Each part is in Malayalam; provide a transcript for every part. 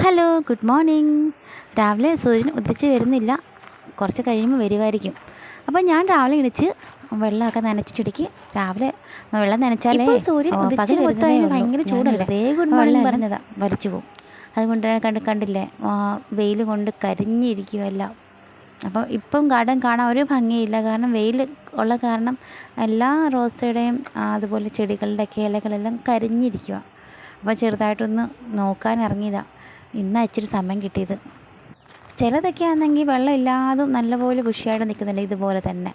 Hello, good morning. രാവിലെ സൂര്യൻ ഉദിച്ച് വരുന്നില്ല, കുറച്ച് കഴിയുമ്പോൾ വരുമായിരിക്കും. അപ്പോൾ ഞാൻ രാവിലെ എണീച്ച് വെള്ളമൊക്കെ നനച്ചിട്ടിടയ്ക്ക് രാവിലെ വെള്ളം നനച്ചാലേ സൂര്യൻ പകൽ വരുന്നതേ ഭയങ്കര ചൂടല്ലേ, ഗുഡ് മോർണിംഗ് പറഞ്ഞതാ വലിച്ചു പോകും. അതുകൊണ്ട് കണ്ടില്ലേ, വെയിൽ കൊണ്ട് കരിഞ്ഞിരിക്കുമല്ല. അപ്പോൾ ഇപ്പം ഗാർഡൻ കാണാൻ ഒരു ഭംഗിയില്ല, കാരണം വെയിൽ ഉള്ള കാരണം എല്ലാ റോസയുടെയും അതുപോലെ ചെടികളുടെയൊക്കെ ഇലകളെല്ലാം കരിഞ്ഞിരിക്കുക. അപ്പോൾ ചെറുതായിട്ടൊന്ന് നോക്കാൻ ഇറങ്ങിയതാണ്. ഇന്നാ ഇച്ചിരി സമയം കിട്ടിയത്. ചിലതൊക്കെ ആണെങ്കിൽ വെള്ളം ഇല്ലാതും നല്ലപോലെ ബുഷിയായിട്ട് നിൽക്കുന്നില്ല. ഇതുപോലെ തന്നെ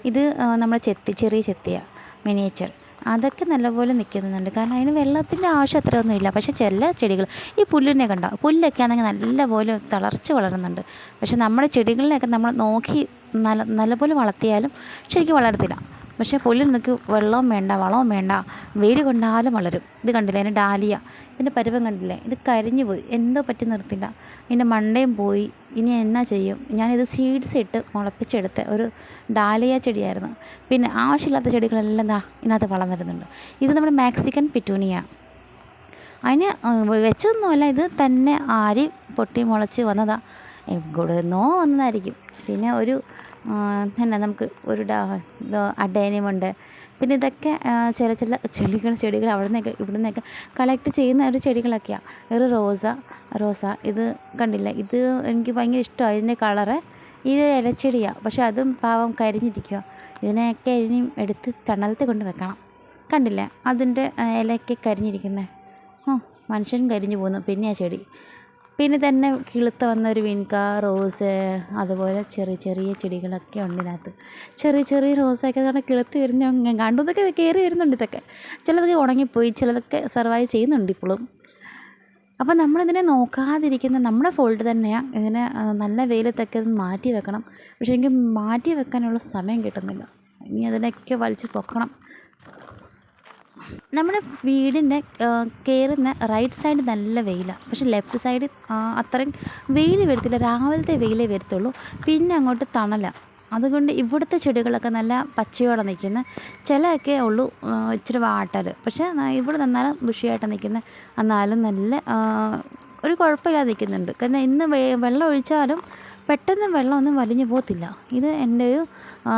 ഇത് നമ്മുടെ ചെറിയ ചെത്തിയാണ്, മിനിയേച്ചർ. അതൊക്കെ നല്ലപോലെ നിൽക്കുന്നുണ്ട്, കാരണം അതിന് വെള്ളത്തിൻ്റെ ആവശ്യം അത്രയൊന്നും ഇല്ല. പക്ഷേ ചില ചെടികൾ, ഈ പുല്ലിനെ കണ്ടോ, പുല്ലൊക്കെ ആണെങ്കിൽ നല്ലപോലെ തളർച്ച് വളരുന്നുണ്ട്. പക്ഷേ നമ്മുടെ ചെടികളിലൊക്കെ നമ്മൾ നോക്കി നല്ലപോലെ വളർത്തിയാലും ശരിക്കും വളരത്തില്ല. പക്ഷേ പുല്ലിൽ നിൽക്ക് വെള്ളവും വേണ്ട, വളവും വേണ്ട, വെയിൽ കൊണ്ടാലും വളരും. ഇത് കണ്ടില്ലേ, അതിന് ഡാലിയ, ഇതിൻ്റെ പരുവം കണ്ടില്ലേ, ഇത് കരിഞ്ഞു പോയി, എന്തോ പറ്റി നിർത്തില്ല. ഇതിൻ്റെ മണ്ടയും പോയി. ഇനി എന്നാ ചെയ്യും? ഞാനിത് സീഡ്സ് ഇട്ട് മുളപ്പിച്ചെടുത്ത ഒരു ഡാലിയ ചെടിയായിരുന്നു. പിന്നെ ആവശ്യമില്ലാത്ത ചെടികളെല്ലാം ഇതിനകത്ത് വളം വരുന്നുണ്ട്. ഇത് നമ്മുടെ മെക്സിക്കൻ പിറ്റൂണിയ. അതിന് വെച്ചൊന്നുമല്ല, ഇത് തന്നെ ആരി പൊട്ടി മുളച്ച് വന്നതാണ്. എവിടുന്നോ വന്നതായിരിക്കും. പിന്നെ ഒരു നമുക്ക് ഒരു അഡേനിയമുണ്ട്. പിന്നെ ഇതൊക്കെ ചില ചെടികൾ അവിടെ നിന്നൊക്കെ ഇവിടെ നിന്നൊക്കെ കളക്ട് ചെയ്യുന്ന ഒരു ചെടികളൊക്കെയാണ്. ഒരു റോസ ഇത് കണ്ടില്ല, ഇത് എനിക്ക് ഭയങ്കര ഇഷ്ടമാണ്. ഇതിൻ്റെ കളറ്, ഇതൊരു ഇലച്ചെടിയാണ്, പക്ഷെ അതും പാവം കരിഞ്ഞിരിക്കുക. ഇതിനെയൊക്കെ ഇനിയും എടുത്ത് തണലത്ത് കൊണ്ട് വെക്കണം. കണ്ടില്ലേ, അതിൻ്റെ ഇലയൊക്കെ കരിഞ്ഞിരിക്കുന്നത്. മനുഷ്യൻ കരിഞ്ഞു പോകുന്നു. പിന്നെ ആ ചെടി പിന്നെ തന്നെ കിളുത്ത് വന്ന ഒരു വിൻക, റോസ്, അതുപോലെ ചെറിയ ചെടികളൊക്കെ ഉണ്ട് ഇതിനകത്ത്. ചെറിയ റോസൊക്കെ കാരണം കിളുത്ത് വരുന്ന കണ്ടതൊക്കെ കയറി വരുന്നുണ്ട്. ഇതൊക്കെ ചിലതൊക്കെ ഉണങ്ങിപ്പോയി, ചിലതൊക്കെ സർവൈവ് ചെയ്യുന്നുണ്ട് ഇപ്പോഴും. അപ്പോൾ നമ്മളിതിനെ നോക്കാതിരിക്കുന്ന നമ്മുടെ ഫോൾട്ട് തന്നെയാണ്. ഇതിനെ നല്ല വെയിലത്തൊക്കെ മാറ്റി വെക്കണം. പക്ഷേ എനിക്ക് മാറ്റി വെക്കാനുള്ള സമയം കിട്ടുന്നില്ല. ഇനി അതിനൊക്കെ വലിച്ച് പൊക്കണം. നമ്മുടെ വീടിൻ്റെ കയറുന്ന റൈറ്റ് സൈഡ് നല്ല വെയിലാണ്, പക്ഷെ ലെഫ്റ്റ് സൈഡ് അത്രയും വെയിൽ വരത്തില്ല. രാവിലത്തെ വെയിലേ വരത്തുള്ളൂ, പിന്നെ അങ്ങോട്ട് തണലാണ്. അതുകൊണ്ട് ഇവിടുത്തെ ചെടികളൊക്കെ നല്ല പച്ചയോടെ നിൽക്കുന്ന, ചിലയൊക്കെ ഉള്ളൂ ഇച്ചിരി വാട്ടൽ. പക്ഷേ ഇവിടെ നിന്നാലും ബുഷിയായിട്ട് നിൽക്കുന്ന, എന്നാലും നല്ല ഒരു കുഴപ്പമില്ലാതെ നിൽക്കുന്നുണ്ട്. കാരണം ഇന്ന് വെള്ളം ഒഴിച്ചാലും പെട്ടെന്ന് വെള്ളമൊന്നും വലിഞ്ഞു പോകത്തില്ല. ഇത് എൻ്റെ ഒരു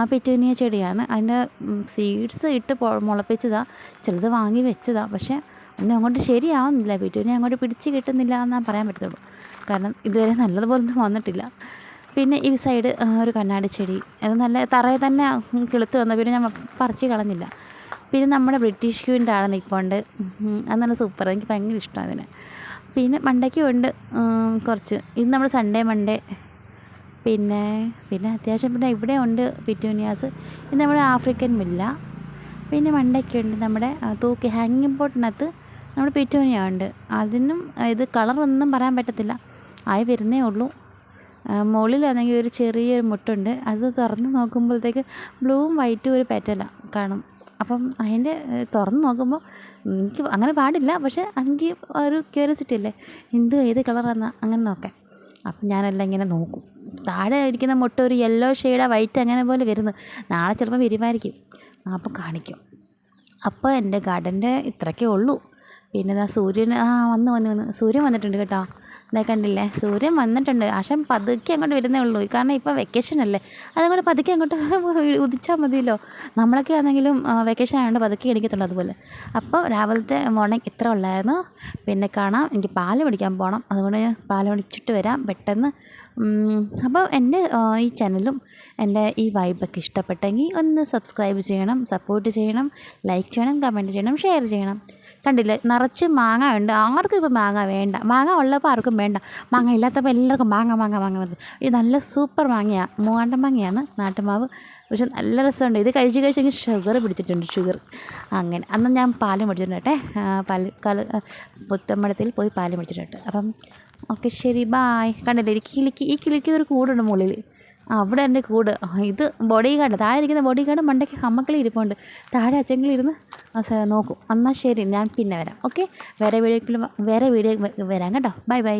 പെറ്റൂനിയ ചെടിയാണ്. അതിൻ്റെ സീഡ്സ് ഇട്ട് മുളപ്പിച്ചതാണ്, ചിലത് വാങ്ങി വെച്ചതാണ്. പക്ഷേ ഒന്നും അങ്ങോട്ട് ശരിയാവുന്നില്ല. പെറ്റൂനിയ അങ്ങോട്ട് പിടിച്ച് കിട്ടുന്നില്ല എന്നാണ് പറയാൻ പറ്റത്തുള്ളൂ, കാരണം ഇതുവരെ നല്ലതുപോലൊന്നും വന്നിട്ടില്ല. പിന്നെ ഈ സൈഡ് ഒരു കണ്ണാടി ചെടി, അത് നല്ല തറയിൽ തന്നെ കിളുത്ത് വന്നു, പിന്നെ ഞാൻ പറിച്ച് കളഞ്ഞില്ല. പിന്നെ നമ്മുടെ ബ്രിട്ടീഷ് ക്വീൻ താഴെ നിൽപ്പുണ്ട്, അത് നല്ല സൂപ്പർ, എനിക്ക് ഭയങ്കര ഇഷ്ടമാണ് അതിന്. പിന്നെ മണ്ടയ്ക്കും ഉണ്ട് കുറച്ച്. ഇത് നമ്മൾ മൺഡേ. പിന്നെ അത്യാവശ്യം പിന്നെ ഇവിടെ ഉണ്ട് പിറ്റൂനിയാസ്. ഇത് നമ്മുടെ ആഫ്രിക്കൻ മുല്ല. പിന്നെ മണ്ടയ്ക്കുണ്ട് നമ്മുടെ തൂക്കി ഹാങ്ങിങ് പോട്ടിനകത്ത് നമ്മുടെ പിറ്റൂനിയ ഉണ്ട്. അതിനും ഇത് കളറൊന്നും പറയാൻ പറ്റത്തില്ല, ആയി വരുന്നേ ഉള്ളൂ. മുകളിലാണെങ്കിൽ ഒരു ചെറിയൊരു മുട്ടുണ്ട്, അത് തുറന്ന് നോക്കുമ്പോഴത്തേക്ക് ബ്ലൂവും വൈറ്റും ഒരു പെറ്റല കാണും. അപ്പം അതിൻ്റെ തുറന്ന് നോക്കുമ്പോൾ എനിക്ക് അങ്ങനെ പാടില്ല, പക്ഷേ എനിക്ക് ഒരു ക്യൂരിയോസിറ്റി അല്ലേ, ഏത് കളറാണെന്ന് അങ്ങനെ നോക്കാൻ. അപ്പം ഞാനെല്ലാം ഇങ്ങനെ നോക്കും. താഴെ ഇരിക്കുന്ന മുട്ട ഒരു യെല്ലോ ഷെയ്ഡാ വൈറ്റ് അങ്ങനെ പോലെ വരുന്നു. നാളെ ചിലപ്പോൾ വരുമായിരിക്കും, അപ്പോൾ കാണിക്കും. അപ്പോൾ എൻ്റെ ഗാർഡൻ്റെ ഇത്രയൊക്കെ ഉള്ളൂ. പിന്നെ സൂര്യൻ വന്ന് സൂര്യൻ വന്നിട്ടുണ്ട് കേട്ടോ. ഇതാ കണ്ടില്ലേ, സൂര്യൻ വന്നിട്ടുണ്ട്. പക്ഷേ പതുക്കെ അങ്ങോട്ട് വരുന്നേ ഉള്ളൂ, കാരണം ഇപ്പോൾ വെക്കേഷൻ അല്ലേ, അതുകൊണ്ട് പതുക്കെ അങ്ങോട്ട് ഉദിച്ചാൽ മതിയല്ലോ. നമ്മളൊക്കെ ആണെങ്കിലും വെക്കേഷൻ ആയതുകൊണ്ട് പതുക്കെ എണീക്കത്തുള്ളൂ അതുപോലെ. അപ്പോൾ രാവിലത്തെ മോർണിംഗ് ഇത്ര ഉള്ളായിരുന്നു. പിന്നെ കാണാം, എനിക്ക് പാല് മേടിക്കാൻ പോകണം, അതുകൊണ്ട് പാല് മേടിച്ചിട്ട് വരാം പെട്ടെന്ന്. അപ്പോൾ എൻ്റെ ഈ ചാനലും എൻ്റെ ഈ വൈബൊക്കെ ഇഷ്ടപ്പെട്ടെങ്കിൽ ഒന്ന് സബ്സ്ക്രൈബ് ചെയ്യണം, സപ്പോർട്ട് ചെയ്യണം, ലൈക്ക് ചെയ്യണം, കമൻറ്റ് ചെയ്യണം, ഷെയർ ചെയ്യണം. കണ്ടില്ലേ, നിറച്ച് മാങ്ങ ഉണ്ട്. ആർക്കും ഇപ്പോൾ മാങ്ങ വേണ്ട, മാങ്ങ ഉള്ളപ്പോൾ ആർക്കും വേണ്ട, മാങ്ങ ഇല്ലാത്തപ്പോൾ എല്ലാവർക്കും മാങ്ങ വന്നു. ഇത് നല്ല സൂപ്പർ മാങ്ങയാണ്, മൂവാണ്ടൻ മാങ്ങയാണ്, നാട്ടുമാവ്. പക്ഷെ നല്ല രസമുണ്ട്. ഇത് കഴിച്ച് എനിക്ക് ഷുഗർ പിടിച്ചിട്ടുണ്ട്, ഷുഗർ. അങ്ങനെ അന്ന് ഞാൻ പാല് മേടിച്ചിട്ടുണ്ട് പുത്തമ്പലത്തിൽ പോയി പാല് മേടിച്ചിട്ടുണ്ട്. അപ്പം ഓക്കെ, ശരി, ബായ്. കണ്ടില്ലേ, ഈ കിളിക്ക് ഒരു കൂടുണ്ട് മുകളിൽ, അവിടെ എൻ്റെ കൂട്. ഇത് ബോഡി ഗാർഡ്, താഴെ ഇരിക്കുന്ന ബോഡി ഗാർഡ് മണ്ടയ്ക്ക് അമ്മക്കളി ഇരിപ്പുണ്ട്, താഴെ അച്ഛങ്ങളിരുന്ന് നോക്കും. എന്നാൽ ശരി, ഞാൻ പിന്നെ വരാം. ഓക്കെ, വേറെ വീഡിയോ വരാം കേട്ടോ. ബൈ.